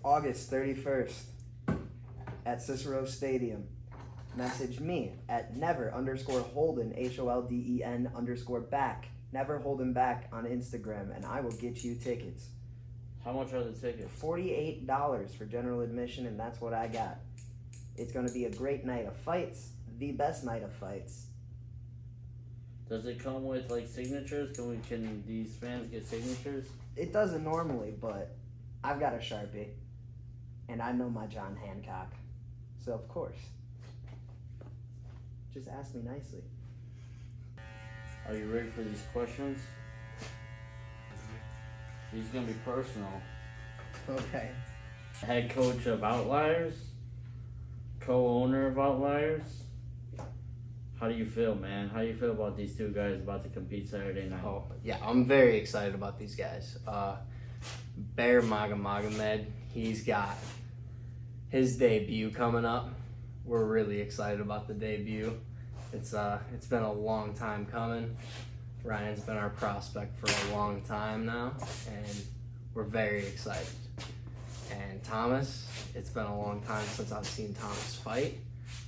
August 31st at Cicero Stadium. Message me at never_Holden, HOLDEN_back. Never Holden back on Instagram, and I will get you tickets. How much are the tickets? $48 for general admission, and that's what I got. It's going to be a great night of fights, the best night of fights. Does it come with like signatures? Can these fans get signatures? It doesn't normally, but I've got a Sharpie, and I know my John Hancock, so of course. Just ask me nicely. Are you ready for these questions? These are gonna be personal. Okay. Head coach of Outliers, co-owner of Outliers. How do you feel, man? How do you feel about these two guys about to compete Saturday night? Oh, yeah, I'm very excited about these guys. Bear Magomed, he's got his debut coming up. We're really excited about the debut. It's been a long time coming. Ryan's been our prospect for a long time now, and we're very excited. And Thomas, it's been a long time since I've seen Thomas fight.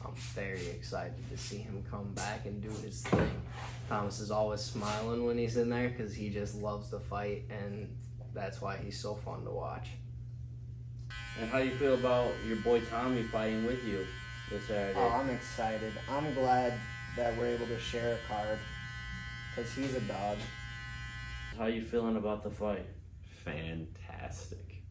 I'm very excited to see him come back and do his thing. Thomas is always smiling when he's in there because he just loves to fight, and that's why he's so fun to watch. And how do you feel about your boy Tommy fighting with you this Saturday? Oh, I'm excited. I'm glad that we're able to share a card because he's a dog. How you feeling about the fight? Fantastic.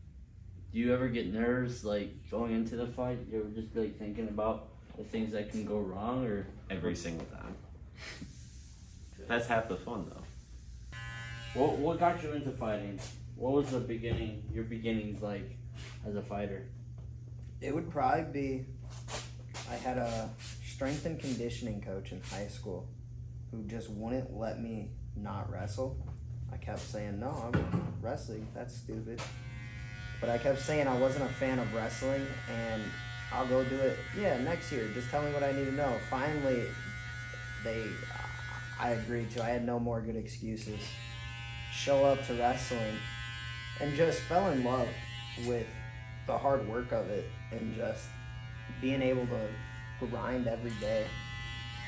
Do you ever get nerves like going into the fight? You ever just like thinking about the things that can go wrong, or Every single time. That's half the fun, though. what got you into fighting? What was your beginnings like as a fighter? It would probably be, I had a strength and conditioning coach in high school who just wouldn't let me not wrestle. I kept saying, no, I'm wrestling, that's stupid. But I kept saying I wasn't a fan of wrestling, and I'll go do it, yeah, next year. Just tell me what I need to know. Finally, I agreed to. I had no more good excuses. Show up to wrestling and just fell in love with the hard work of it and just being able to grind every day.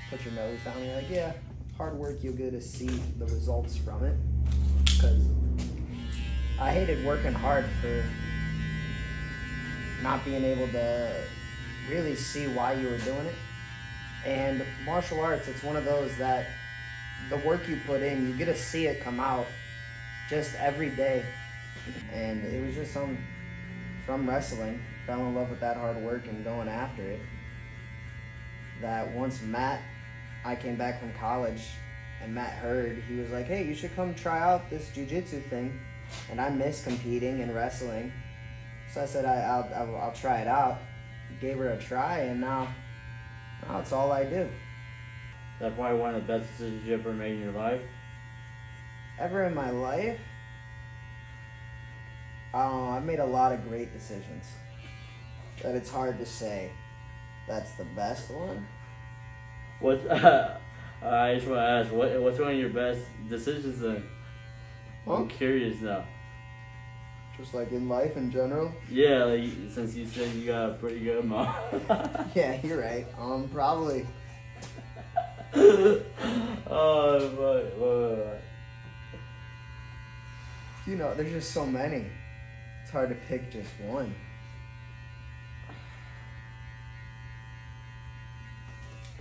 Put your nose down and you're like, yeah, hard work, you'll get to see the results from it. Because I hated working hard for not being able to really see why you were doing it. And martial arts, it's one of those that the work you put in, you get to see it come out just every day. And it was just from wrestling, fell in love with that hard work and going after it. That once I came back from college and Matt heard, he was like, hey, you should come try out this jiu-jitsu thing. And I miss competing and wrestling. So I said, I'll try it out. Gave her a try, and now it's all I do. That's probably one of the best decisions you ever made in your life. Ever in my life? I've made a lot of great decisions. But it's hard to say that's the best one. I just want to ask, what's one of your best decisions then? Huh? I'm curious now. Just like in life in general? Yeah, like, since you said you got a pretty good mom. Yeah, you're right. Probably. But. You know, there's just so many. It's hard to pick just one.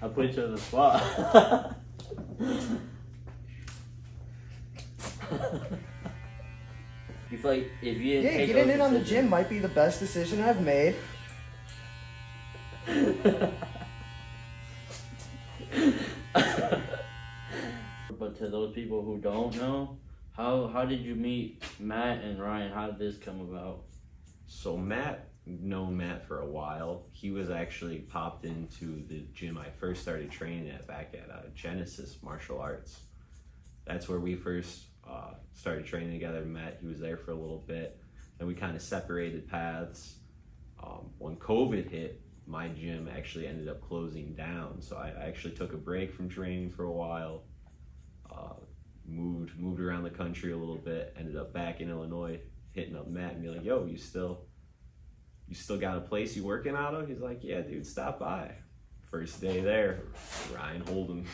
I put you on the spot. You feel like if you didn't take getting those in on the decisions- gym might be the best decision I've made. But to those people who don't know, how did you meet Matt and Ryan? How did this come about? So known Matt for a while. He was actually popped into the gym I first started training at back at Genesis Martial Arts. That's where we first started training together, met. He was there for a little bit. Then we kind of separated paths. When COVID hit, my gym actually ended up closing down. So I actually took a break from training for a while. Moved around the country a little bit. Ended up back in Illinois, hitting up Matt and being like, "Yo, you still you still got a place you working out of? He's like, yeah, dude, stop by. First day there, Ryan Holden.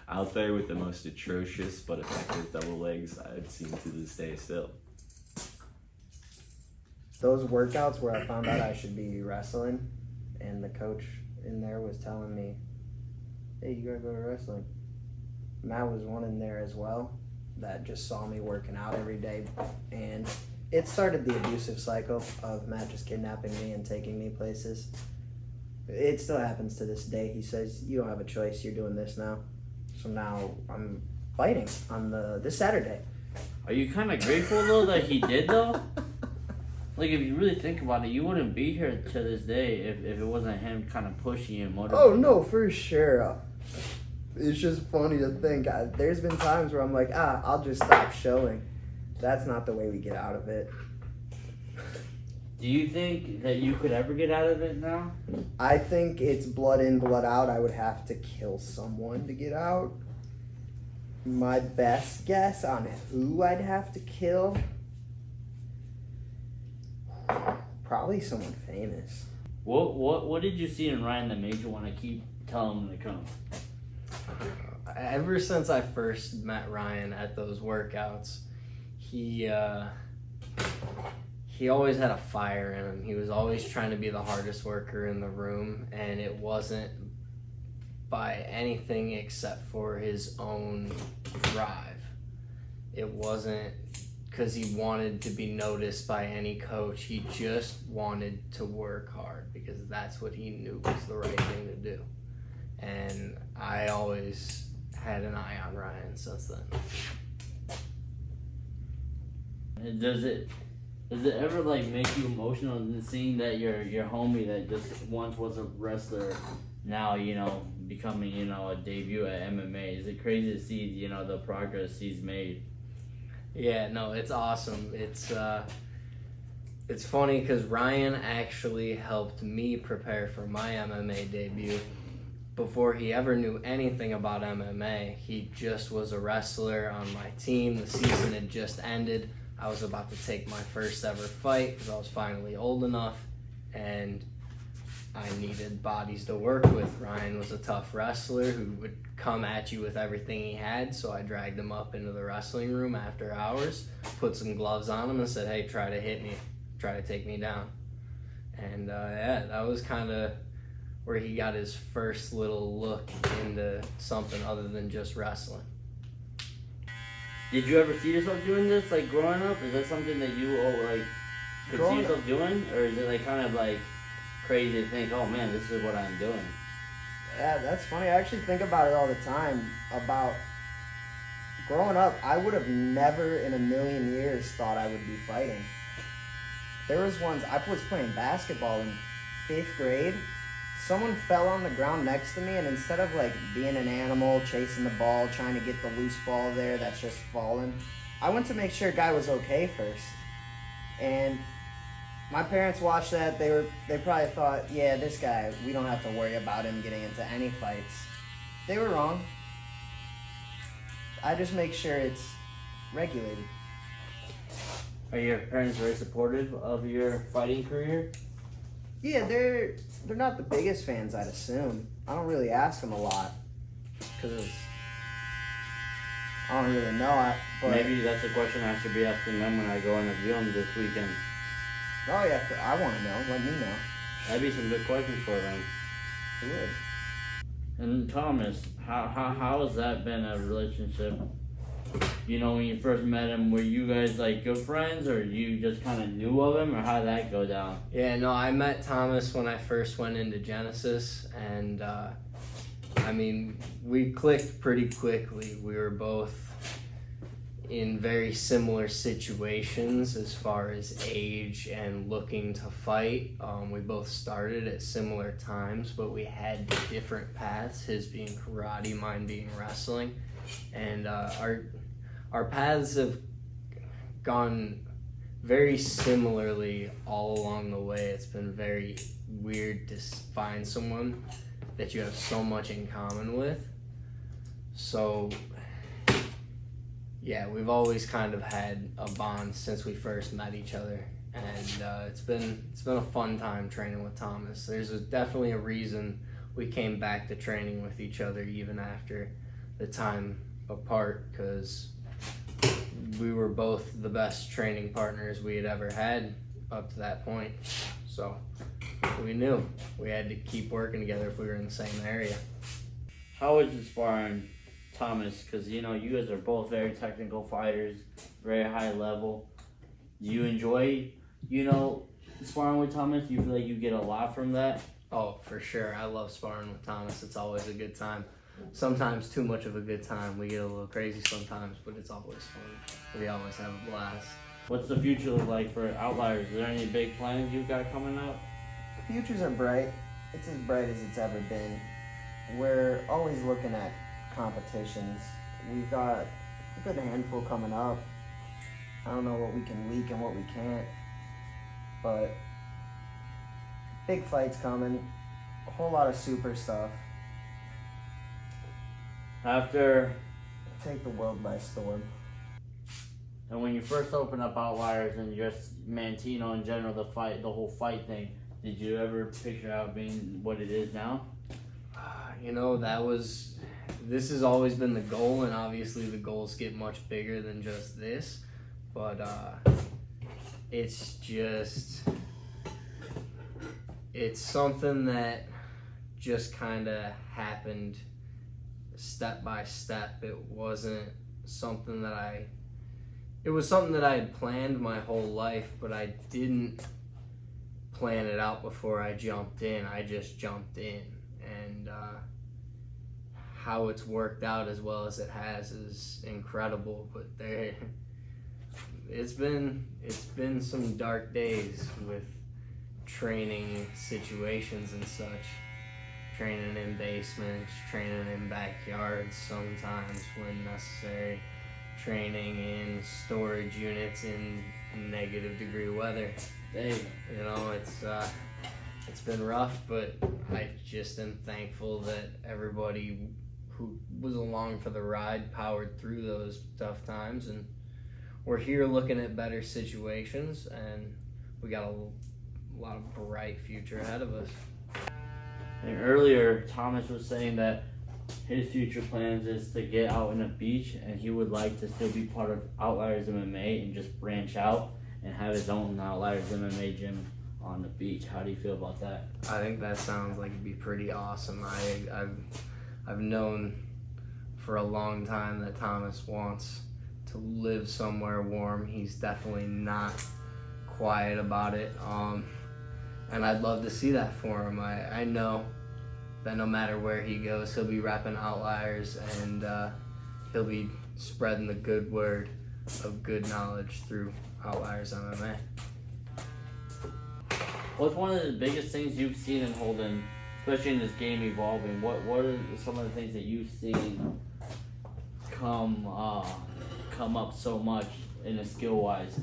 Out there with the most atrocious but effective double legs I've seen to this day still. Those workouts where I found out I should be wrestling, and the coach in there was telling me, hey, you gotta go to wrestling. Matt was one in there as well that just saw me working out every day, and it started the abusive cycle of Matt just kidnapping me and taking me places. It still happens to this day. He says, you don't have a choice, you're doing this now. So now I'm fighting on this Saturday. Are you kind of grateful though that he did though? Like, if you really think about it, you wouldn't be here to this day if it wasn't him kind of pushing you and motivating. Oh no, for sure. It's just funny to think. There's been times where I'm like, I'll just stop showing. That's not the way we get out of it. Do you think that you could ever get out of it now? I think it's blood in, blood out. I would have to kill someone to get out. My best guess on who I'd have to kill, probably someone famous. What did you see in Ryan that made you want to keep telling him to come? Ever since I first met Ryan at those workouts, he always had a fire in him. He was always trying to be the hardest worker in the room, and it wasn't by anything except for his own drive. It wasn't because he wanted to be noticed by any coach. He just wanted to work hard because that's what he knew was the right thing to do. And I always had an eye on Ryan since then. And does it ever like make you emotional in seeing that your homie that just once was a wrestler now, you know, becoming, you know, a debut at MMA? Is it crazy to see, you know, the progress he's made? Yeah, no, it's awesome. It's funny because Ryan actually helped me prepare for my MMA debut. Before he ever knew anything about MMA, he just was a wrestler on my team. The season had just ended. I was about to take my first ever fight because I was finally old enough, and I needed bodies to work with. Ryan was a tough wrestler who would come at you with everything he had, so I dragged him up into the wrestling room after hours, put some gloves on him, and said, hey, try to hit me, try to take me down. And yeah, that was kind of where he got his first little look into something other than just wrestling. Did you ever see yourself doing this, like, growing up? Is that something that you, like, could see yourself doing? Or is it, like, kind of, like, crazy to think, oh, man, this is what I'm doing? Yeah, that's funny. I actually think about it all the time. About growing up, I would have never in a million years thought I would be fighting. There was ones, I was playing basketball in 5th grade. Someone fell on the ground next to me, and instead of like being an animal, chasing the ball, trying to get the loose ball there that's just falling, I went to make sure a guy was okay first. And my parents watched that. They probably thought, yeah, this guy, we don't have to worry about him getting into any fights. They were wrong. I just make sure it's regulated. Are your parents very supportive of your fighting career? Yeah, they're not the biggest fans, I'd assume. I don't really ask them a lot because I don't really know. But maybe that's a question I should be asking them when I go interview them this weekend. Oh yeah, I want to know. Let me know. That'd be some good questions for them. It would. And Thomas, how has that been a relationship? You know, when you first met him, were you guys like good friends, or you just kind of knew of him, or how did that go down? Yeah, no, I met Thomas when I first went into Genesis, and I mean, we clicked pretty quickly. We were both in very similar situations as far as age and looking to fight. We both started at similar times, but we had different paths, his being karate, mine being wrestling. And our paths have gone very similarly all along the way. It's been very weird to find someone that you have so much in common with. So yeah, we've always kind of had a bond since we first met each other. and it's been a fun time training with Thomas. There's definitely a reason we came back to training with each other even after the time apart, because we were both the best training partners we had ever had up to that point. So we knew we had to keep working together if we were in the same area. How is it sparring Thomas? Because, you know, you guys are both very technical fighters, very high level. Do you enjoy, you know, sparring with Thomas? Do you feel like you get a lot from that? Oh, for sure. I love sparring with Thomas. It's always a good time. Sometimes too much of a good time. We get a little crazy sometimes, but it's always fun. We always have a blast. What's the future look like for Outliers? Is there any big plans you've got coming up? The futures are bright. It's as bright as it's ever been. We're always looking at competitions. We've got a good handful coming up. I don't know what we can leak and what we can't, but big fights coming. A whole lot of super stuff. After, Take the world by storm. and when you first opened up Outliers and just Mantino in general, the whole fight thing, did you ever picture out being what it is now? You know, this has always been the goal, and obviously the goals get much bigger than just this, but it's something that just kind of happened step by step. It wasn't something that it was something that I had planned my whole life, but I didn't plan it out before I jumped in. I just jumped in, and how it's worked out as well as it has is incredible. But it's been some dark days with training situations and such. Training in basements, training in backyards sometimes when necessary, training in storage units in negative degree weather. Hey, You know, it's been rough, but I just am thankful that everybody who was along for the ride powered through those tough times, and we're here looking at better situations, and we got a lot of bright future ahead of us. and earlier Thomas was saying that his future plans is to get out on the beach, and he would like to still be part of Outliers MMA and just branch out and have his own Outliers MMA gym on the beach. How do you feel about that? I think that sounds like it'd be pretty awesome. I've known for a long time that Thomas wants to live somewhere warm. He's definitely not quiet about it. And I'd love to see that for him. I know that no matter where he goes, he'll be repping Outliers, and he'll be spreading the good word of good knowledge through Outliers MMA. What's one of the biggest things you've seen in Holden, especially in this game evolving? What are some of the things that you've seen come up so much in a skill wise?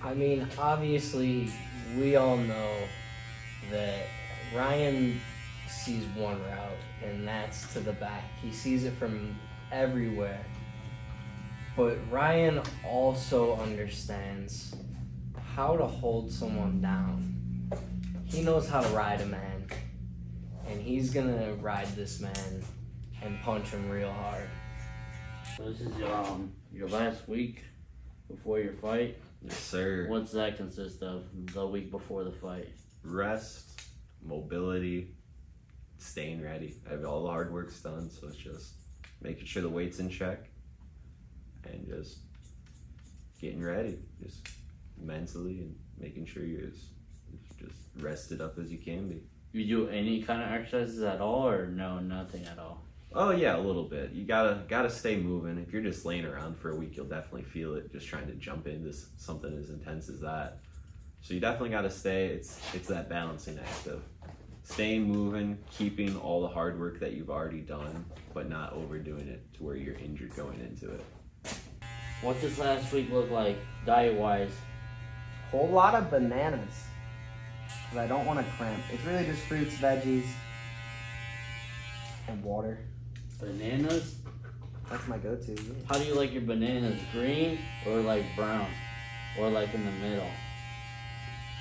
I mean, obviously, we all know that Ryan sees one route, and that's to the back. He sees it from everywhere. But Ryan also understands how to hold someone down. He knows how to ride a man, and he's gonna ride this man and punch him real hard. So this is your last week before your fight. Yes, sir. What's that consist of, the week before the fight? Rest, mobility, staying ready. I have all the hard work's done, so it's just making sure the weight's in check and just getting ready, just mentally, and making sure you're as just rested up as you can be. You do any kind of exercises at all, or no, nothing at all? Oh yeah, a little bit. You gotta stay moving. If you're just laying around for a week, you'll definitely feel it, just trying to jump into something as intense as that. So you definitely gotta stay. It's that balancing act of staying moving, keeping all the hard work that you've already done, but not overdoing it to where you're injured going into it. What's this last week look like, diet-wise? Whole lot of bananas, because I don't want to cramp. It's really just fruits, veggies, and water. Bananas? That's my go-to. Yeah. How do you like your bananas, green or like brown? or like in the middle.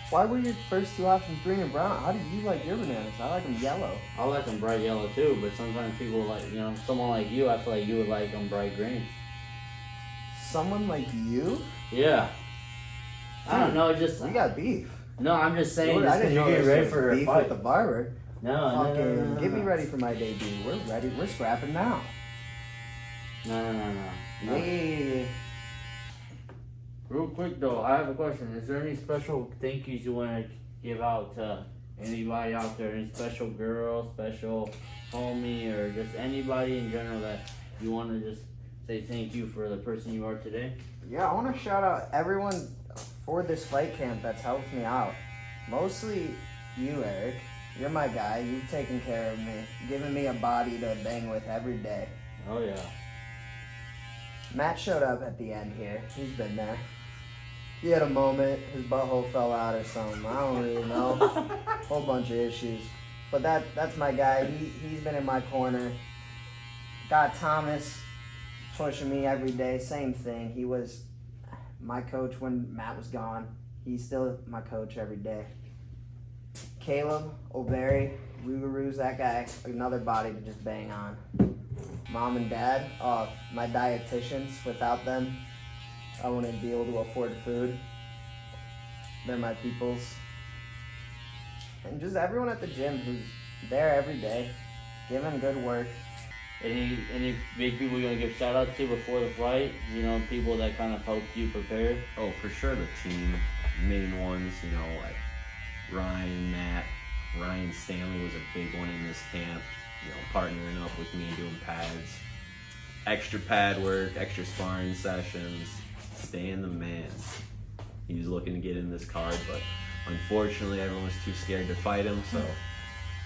Why were your first two options green and brown? How do you like your bananas? I like them yellow. I like them bright yellow too, but sometimes people like, someone like you, I feel like you would like them bright green. Someone like you? Yeah. I don't know, just... We got beef. No, I'm just saying, Dude, just I didn't because know you're getting this ready was for a beef fight. with the barber. No. Get me ready for my debut. We're ready. We're scrapping now. No. Yeah. Real quick though, I have a question. Is there any special thank yous you want to give out to anybody out there? Any special girl, special homie, or just anybody in general that you want to just say thank you for the person you are today? Yeah, I want to shout out everyone for this fight camp that's helped me out. Mostly you, Eric. You're my guy. You've taken care of me, given me a body to bang with every day. Oh yeah. Matt showed up at the end here. He's been there. He had a moment. His butthole fell out or something. I don't really know. Whole bunch of issues. But that's my guy. He's been in my corner. Got Thomas pushing me every day. Same thing. He was my coach when Matt was gone. He's still my coach every day. Caleb, O'Berry, Rougaroo's that guy. Another body to just bang on. Mom and Dad, my dietitians. Without them, I wouldn't be able to afford food. They're my peoples. And just everyone at the gym who's there every day, giving good work. Any big people you want to give shout outs to before the fight? People that kind of helped you prepare? Oh, for sure the team. Main ones, like Ryan, Matt. Ryan Stanley was a big one in this camp. Partnering up with me, doing pads. Extra pad work, extra sparring sessions. Stan the man. He was looking to get in this card, but unfortunately everyone was too scared to fight him, so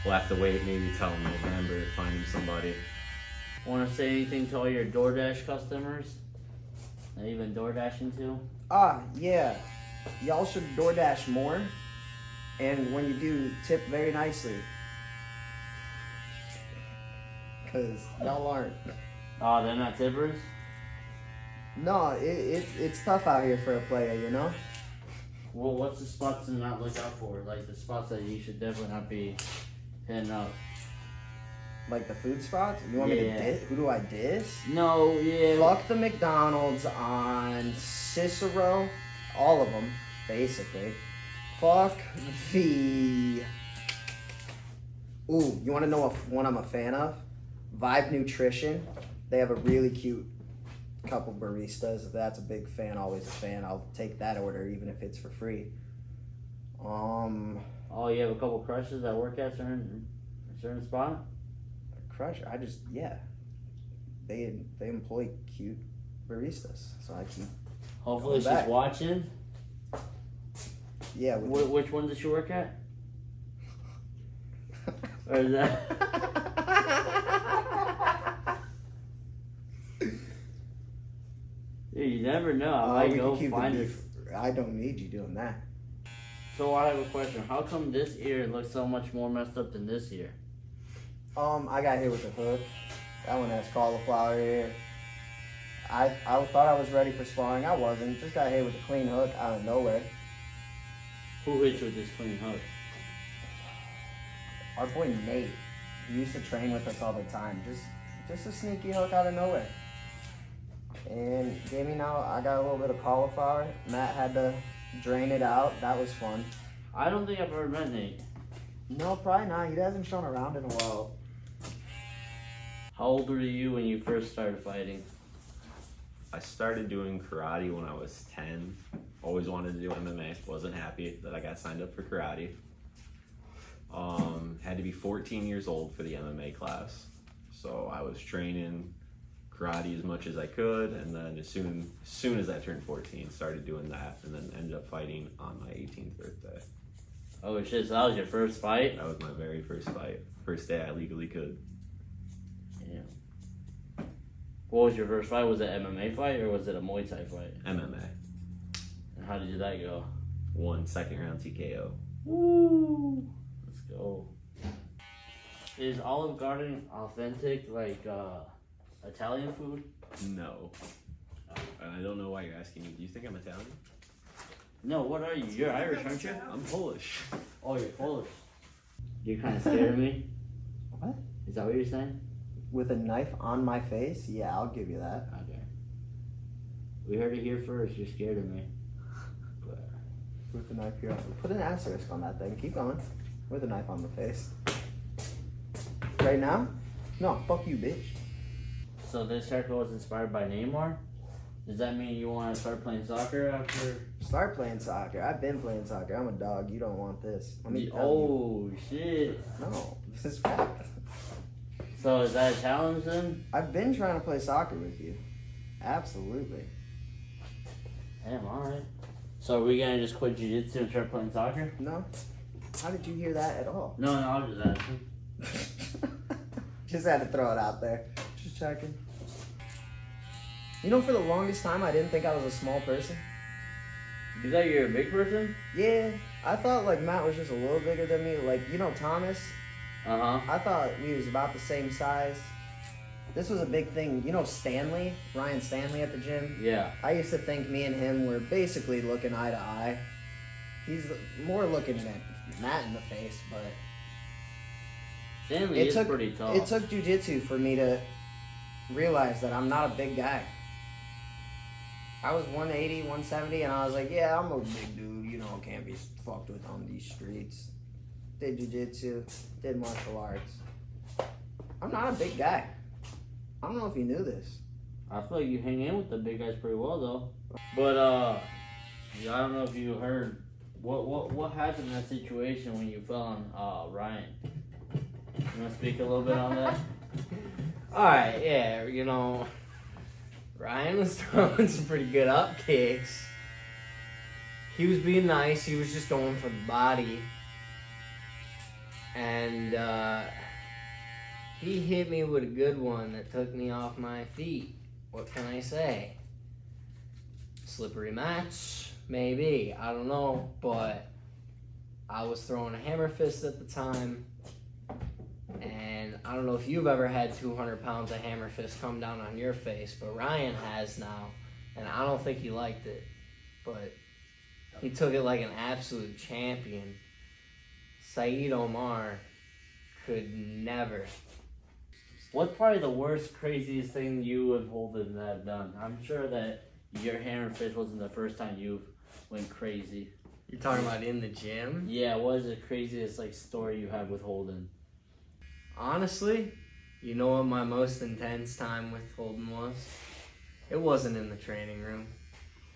we'll have to wait maybe till November to find him somebody. Want to say anything to all your DoorDash customers that you've been DoorDashing to? Yeah. Y'all should DoorDash more. And when you do, tip very nicely. Because y'all aren't. Oh, they're not tippers? No, it's tough out here for a player, Well, what's the spots to not look out for? Like the spots that you should definitely not be hitting up. Like the food spots? You want me to diss? Who do I diss? No, yeah. Fuck the McDonald's on Cicero. All of them, basically. Fuck the... Ooh, you want to know one I'm a fan of? Vibe Nutrition. They have a really cute couple baristas. That's a big fan, always a fan. I'll take that order even if it's for free. Oh, you have a couple crushes that work at a certain spot? Crush, they employ cute baristas, so I keep. Hopefully she's back. watching. Yeah. Which one does she work at? Or is that? Dude, you never know. I might go find it. I don't need you doing that. So I have a question. How come this ear looks so much more messed up than this ear? I got hit with a hook. That one has cauliflower ear. I thought I was ready for sparring. I wasn't. Just got hit with a clean hook out of nowhere. Who hit you with this clean hook? Our boy Nate. He used to train with us all the time. Just a sneaky hook out of nowhere. And gave me I got a little bit of cauliflower. Matt had to drain it out. That was fun. I don't think I've ever met Nate. No, probably not. He hasn't shown around in a while. How old were you when you first started fighting? I started doing karate when I was 10. Always wanted to do MMA. Wasn't happy that I got signed up for karate. Had to be 14 years old for the MMA class. So I was training karate as much as I could, and then as soon as I turned 14, started doing that, and then ended up fighting on my 18th birthday. Oh shit, so that was your first fight? That was my very first fight. First day I legally could. Yeah. What was your first fight? Was it an MMA fight or was it a Muay Thai fight? MMA. And how did that go? Won second round TKO. Woo! Let's go. Is Olive Garden authentic, like Italian food? No. And I don't know why you're asking me. Do you think I'm Italian? No, what are you? You're Irish, aren't you? I'm Polish. Oh, you're Polish. You're kind of scared of me? What? Is that what you're saying? With a knife on my face? Yeah, I'll give you that. Okay. We heard it here first. You're scared of me. But With a knife here. Put an asterisk on that thing. Keep going. With a knife on the face. Right now? No, fuck you, bitch. so this haircut was inspired by Neymar? Does that mean you want to start playing soccer after? Start playing soccer. I've been playing soccer. I'm a dog. You don't want this. Let me tell Oh, shit. you. No, this is fact. So is that a challenge then? I've been trying to play soccer with you. Absolutely. Damn, alright. So are we gonna just quit jiu-jitsu and start playing soccer? No? How did you hear that at all? No, I was just asking. Just had to throw it out there. Just checking. You know, for the longest time, I didn't think I was a small person. You thought you were a big person? Yeah, I thought like Matt was just a little bigger than me. Like, you know, Thomas, Uh-huh. I thought we was about the same size. This was a big thing. You know Stanley? Ryan Stanley at the gym? Yeah. I used to think me and him were basically looking eye to eye. He's more looking at Matt in the face, but Stanley is pretty tall. it took jiu-jitsu for me to realize that I'm not a big guy. I was 180, 170, and I was like, yeah, I'm a big dude, you know, can't be fucked with on these streets. Did jiu-jitsu, did martial arts. I'm not a big guy. I don't know if you knew this. I feel like you hang in with the big guys pretty well though. But yeah, I don't know if you heard what happened in that situation when you fell on Ryan. You wanna speak a little bit on that? Alright, yeah, you know, Ryan was throwing some pretty good up kicks. He was being nice, he was just going for the body. And he hit me with a good one that took me off my feet. What can I say? Slippery match? Maybe. I don't know. But I was throwing a hammer fist at the time. And I don't know if you've ever had 200 pounds of hammer fist come down on your face, but Ryan has now. And I don't think he liked it. But he took it like an absolute champion. Saeed Omar could never. What's probably the worst, craziest thing you and Holden have done? I'm sure that your hammer fist wasn't the first time you went crazy. You're talking about in the gym? Yeah, what is the craziest story you have with Holden? Honestly, you know what my most intense time with Holden was? It wasn't in the training room.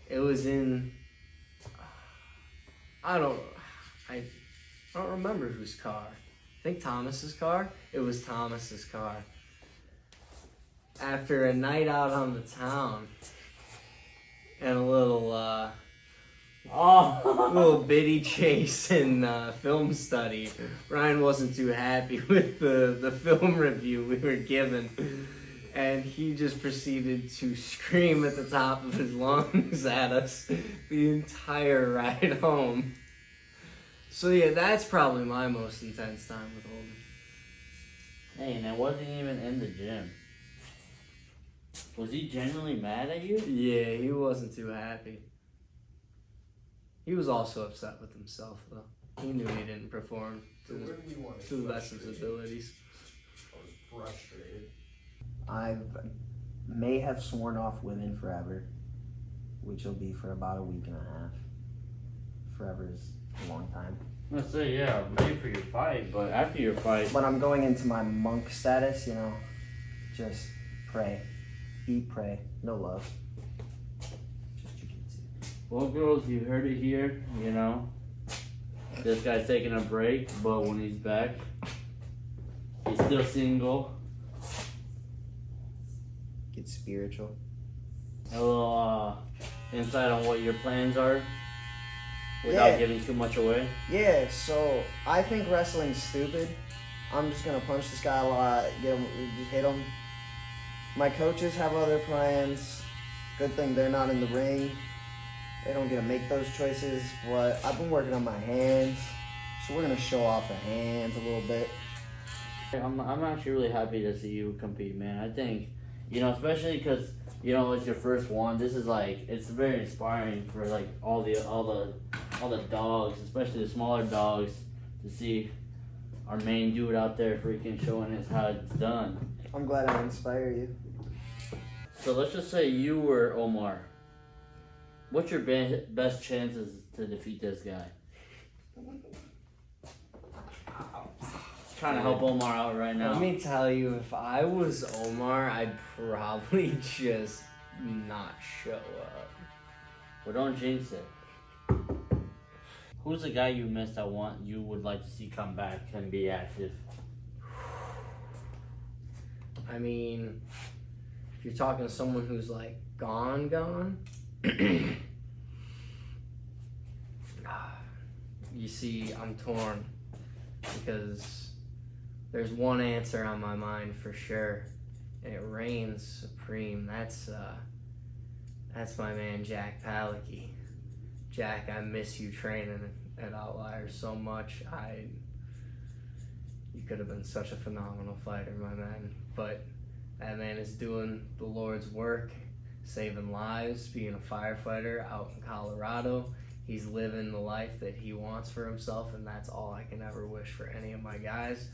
It was in... I don't remember whose car. I think Thomas's car? It was Thomas's car. After a night out on the town and a little little bitty chase and film study, Ryan wasn't too happy with the film review we were given, and he just proceeded to scream at the top of his lungs at us the entire ride home. So yeah, that's probably my most intense time with Holden. Hey, and it wasn't even in the gym. Was he genuinely mad at you? Yeah, he wasn't too happy. He was also upset with himself, though. He knew he didn't perform to the best of his abilities. I was frustrated. I may have sworn off women forever, which will be for about a week and a half. Forever is a long time. Let's say, yeah, maybe for your fight, but after your fight... But I'm going into my monk status, you know, just pray. Eat, pray, no love. Just jiu-jitsu. Well, girls, you heard it here, you know. This guy's taking a break, but when he's back, he's still single. Get spiritual. A little insight on what your plans are without giving too much away. Yeah, so I think wrestling's stupid. I'm just gonna punch this guy a lot, get him, just hit him. My coaches have other plans. Good thing they're not in the ring. They don't get to make those choices. But I've been working on my hands, so we're gonna show off the hands a little bit. I'm actually really happy to see you compete, man. I think, you know, especially because you know, it's your first one. This is like, it's very inspiring for like all the dogs, especially the smaller dogs, to see our main dude out there freaking showing us how it's done. I'm glad I inspire you. So let's just say you were Omar. What's your best chances to defeat this guy? Trying to help Omar out right now. Let me tell you, if I was Omar, I'd probably just not show up. Well, don't jinx it. Who's the guy you missed that you would like to see come back and be active? I mean, if you're talking to someone who's like gone, you see, I'm torn because there's one answer on my mind for sure, and it reigns supreme. That's my man Jack Palicky. Jack, I miss you training at Outliers so much. You could have been such a phenomenal fighter, my man. But that man is doing the Lord's work, saving lives, being a firefighter out in Colorado. He's living the life that he wants for himself, and that's all I can ever wish for any of my guys.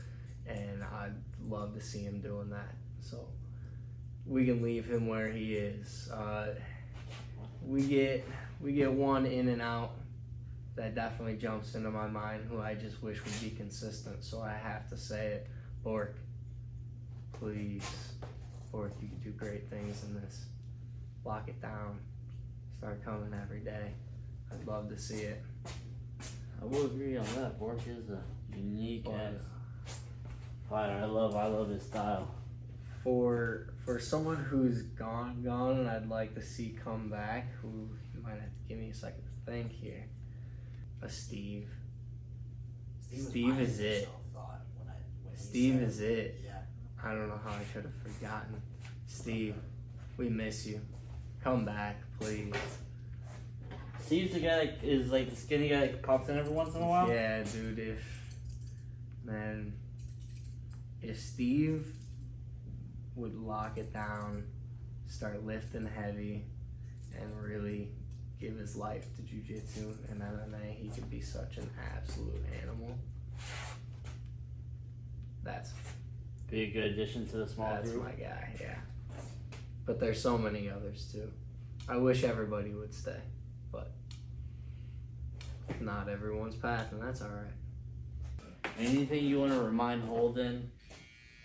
And I'd love to see him doing that. So we can leave him where he is. We get one in and out that definitely jumps into my mind, who I just wish would be consistent. So I have to say it. Bork, please. Bork, you can do great things in this. Lock it down. Start coming every day. I'd love to see it. I will agree on that. Bork is a unique ass fighter. I love his style. For someone who's gone, and I'd like to see come back, who you might have to give me a second to think here. A Steve. Steve is it. Steve is it. Yeah. I don't know how I could have forgotten. Steve, we miss you. Come back, please. Steve's the guy that is like the skinny guy that pops in every once in a while? Yeah, dude, if Steve would lock it down, start lifting heavy, and really give his life to jiu-jitsu and MMA, he could be such an absolute animal. That's Be a good addition to the small that's group. my guy, yeah. But there's so many others too. I wish everybody would stay, but not everyone's path, and that's all right. Anything you want to remind Holden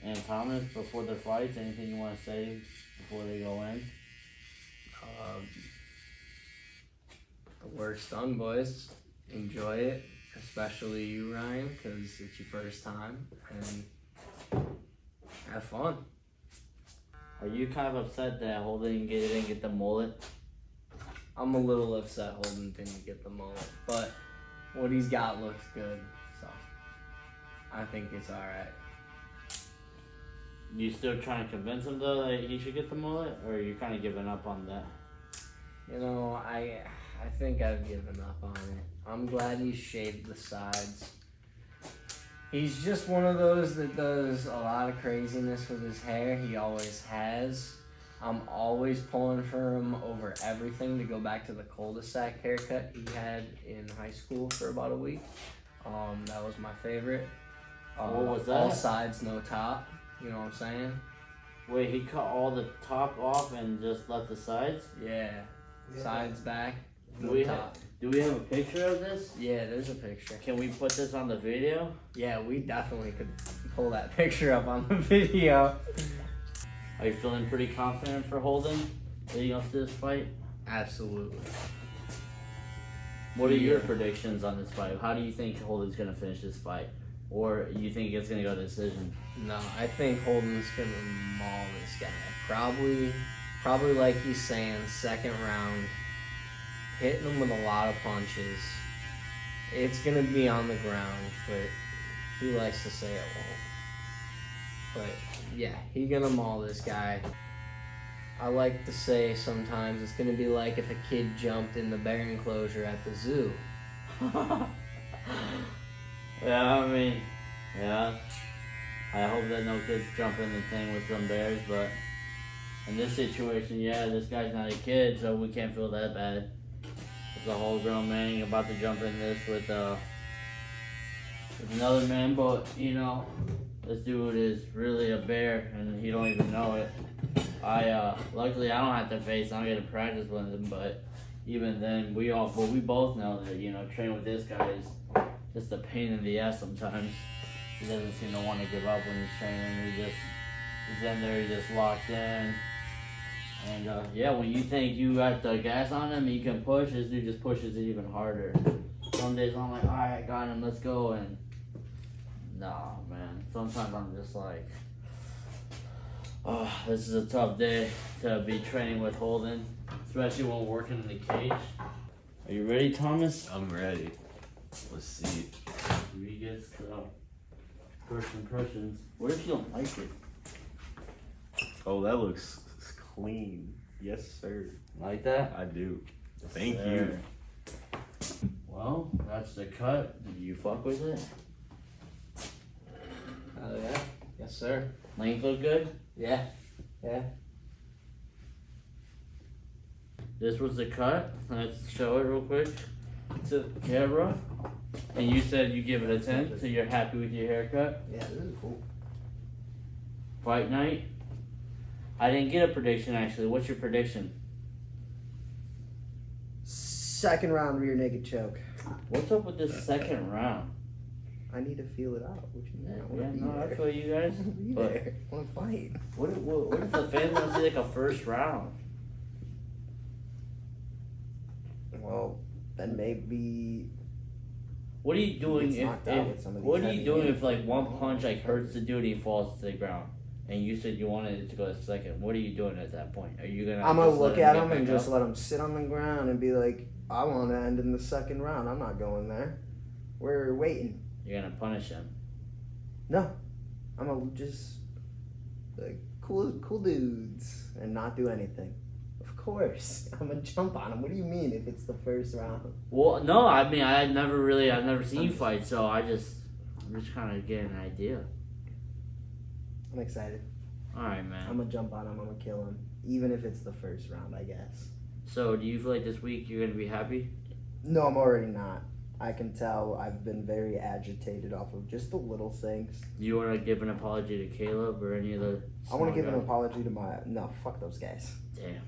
and Thomas before their fights? Anything you want to say before they go in? The work's done, boys. Enjoy it, especially you, Ryan, because it's your first time, and have fun. Are you kind of upset that Holden didn't get the mullet? I'm a little upset Holden didn't get the mullet, but what he's got looks good, so I think it's all right. You still trying to convince him though that he should get the mullet, or are you kind of giving up on that? You know, I think I've given up on it. I'm glad he shaved the sides. He's just one of those that does a lot of craziness with his hair. He always has. I'm always pulling for him over everything to go back to the cul-de-sac haircut he had in high school for about a week. That was my favorite. What was that? All sides, no top. You know what I'm saying? Wait, he cut all the top off and just left the sides? Yeah. Sides back, Do no we top. Do we have a picture of this? Yeah, there's a picture. Can we put this on the video? Yeah, we definitely could pull that picture up on the video. Are you feeling pretty confident for Holden leading up to this fight? Absolutely. What are your predictions on this fight? How do you think Holden's gonna finish this fight? Or you think it's gonna go to decision? No, I think Holden's gonna maul this guy. Probably like he's saying, second round, hitting him with a lot of punches. It's gonna be on the ground, but he likes to say it won't. But yeah, he gonna maul this guy. I like to say sometimes it's gonna be like if a kid jumped in the bear enclosure at the zoo. Yeah, I mean, yeah. I hope that no kids jump in the thing with some bears, but In this situation, yeah, this guy's not a kid, so we can't feel that bad. There's a whole grown man about to jump in this with another man, but you know, this dude is really a bear, and he don't even know it. Luckily I don't have to face. I don't get to practice with him, but even then, we both know that training with this guy is just a pain in the ass sometimes. He doesn't seem to want to give up when he's training. He's in there, he's just locked in. And yeah, when you think you got the gas on him, you can push. This dude just pushes it even harder. Some days I'm like, all right, I got him, let's go. And nah, man. Sometimes I'm just like, oh, this is a tough day to be training with Holden, especially when we're working in the cage. Are you ready, Thomas? I'm ready. Let's see. We get first impressions. What if you don't like it? Oh, that looks clean. Yes, sir. Like that? I do. Yes, Thank sir. you. Well, that's the cut. You fuck with it? Oh yeah. Yes, sir. Length look good? Yeah. Yeah. This was the cut. Let's show it real quick to the camera. And you said you give it a 10, so you're happy with your haircut? Yeah, this is cool. Fight night? I didn't get a prediction actually. What's your prediction? Second round rear naked choke. What's up with this second round? I need to feel it out. What you mean? I wanna Yeah, be no, there. that's what you guys. I wanna be But there. I want to fight. what if the fans want to see like a first round? Well, then maybe. What are you doing Gets if, knocked out with some of these what are you heavy doing hitters. if like one punch like hurts the dude and he falls to the ground? And you said you wanted it to go to second. What are you doing at that point? Are you gonna? I'm gonna just let look at get him and back just up? let him sit on the ground and be like, I want to end in the second round. I'm not going there. We're waiting. You're gonna punish him. No, I'm gonna just like cool dudes and not do anything. Of course, I'm gonna jump on him. What do you mean if it's the first round? Well, no, I mean I've never seen you fight, so I'm just kind of getting an idea. I'm excited. All right, man. I'm gonna jump on him. I'm gonna kill him, even if it's the first round, I guess. So, do you feel like this week you're gonna be happy? No, I'm already not. I can tell I've been very agitated off of just the little things. Do you want to give an apology to Caleb or any of the? I want to give small an guys? apology to my. No, fuck those guys. Damn.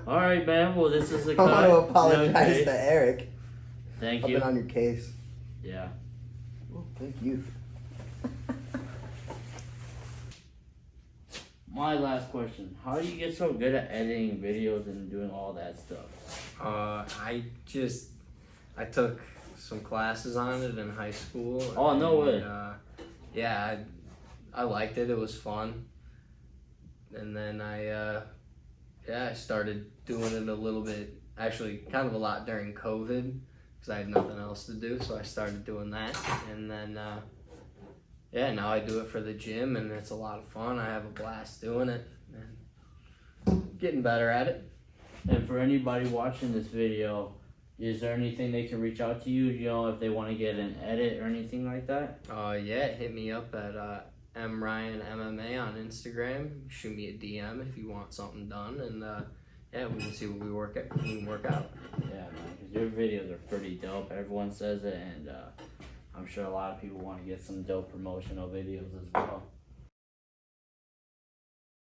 All right, man. Well, this is the I cut. want to apologize Okay. to Eric. Thank I've you. been on your case. Yeah. Oh, thank you. My last question: how do you get so good at editing videos and doing all that stuff? I took some classes on it in high school. Oh, no way. Yeah, I liked it. It was fun. And then I started doing it a little bit, actually kind of a lot during COVID because I had nothing else to do. So I started doing that. And then, now I do it for the gym and it's a lot of fun. I have a blast doing it and getting better at it. And for anybody watching this video, is there anything they can reach out to you? If they want to get an edit or anything like that? Hit me up at Ryan MMA on Instagram. Shoot me a DM if you want something done, and we can see what we can work out. Yeah, man, because your videos are pretty dope. Everyone says it, and I'm sure a lot of people want to get some dope promotional videos as well.